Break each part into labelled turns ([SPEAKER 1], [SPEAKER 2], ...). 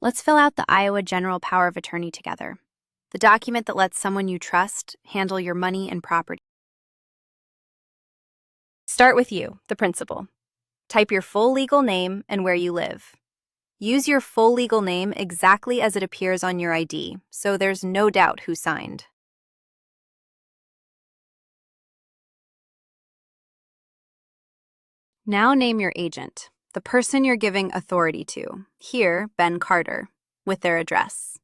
[SPEAKER 1] Let's fill out the Iowa General Power of Attorney together, the document that lets someone you trust handle your money and property. Start with you, the principal. Type your full legal name and where you live. Use your full legal name exactly as it appears on your ID, so there's no doubt who signed. Now name your agent, the person you're giving authority to, here, Ben Carter, with their address.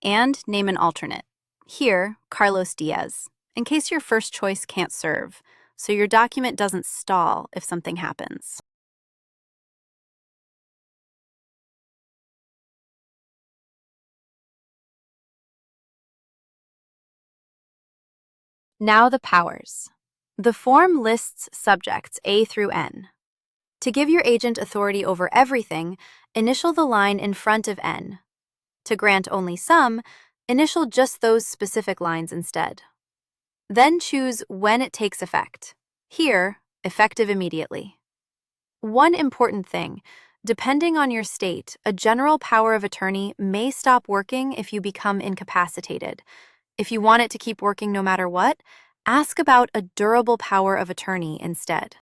[SPEAKER 1] And name an alternate, here, Carlos Diaz, in case your first choice can't serve, so your document doesn't stall if something happens. Now the powers. The form lists subjects A through N. To give your agent authority over everything, initial the line in front of N. To grant only some, initial just those specific lines instead. Then choose when it takes effect. Here, effective immediately. One important thing, depending on your state, a general power of attorney may stop working if you become incapacitated. If you want it to keep working no matter what, ask about a durable power of attorney instead.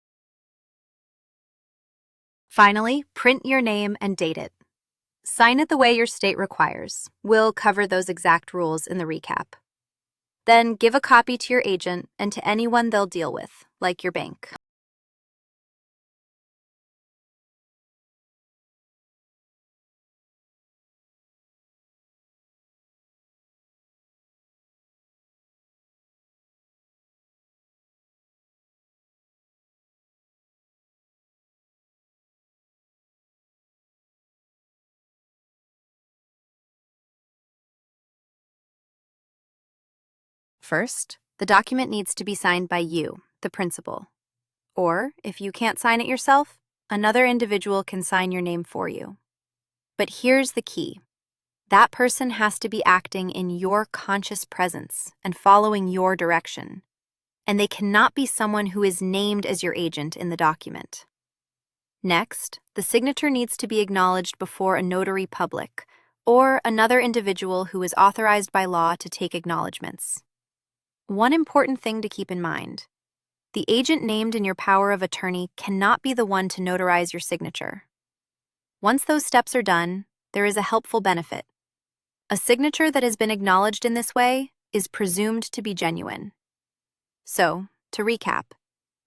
[SPEAKER 1] Finally, print your name and date it. Sign it the way your state requires. We'll cover those exact rules in the recap. Then give a copy to your agent and to anyone they'll deal with, like your bank. First, the document needs to be signed by you, the principal. Or, if you can't sign it yourself, another individual can sign your name for you. But here's the key. That person has to be acting in your conscious presence and following your direction. And they cannot be someone who is named as your agent in the document. Next, the signature needs to be acknowledged before a notary public or another individual who is authorized by law to take acknowledgments. One important thing to keep in mind: the agent named in your power of attorney cannot be the one to notarize your signature. Once those steps are done, there is a helpful benefit. A signature that has been acknowledged in this way is presumed to be genuine. So, to recap,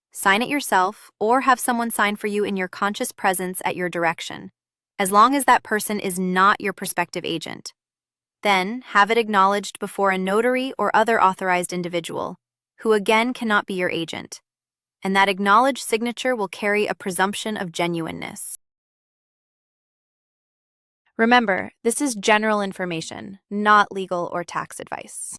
[SPEAKER 1] sign it yourself or have someone sign for you in your conscious presence at your direction, as long as that person is not your prospective agent. Then, have it acknowledged before a notary or other authorized individual, who again cannot be your agent, and that acknowledged signature will carry a presumption of genuineness. Remember, this is general information, not legal or tax advice.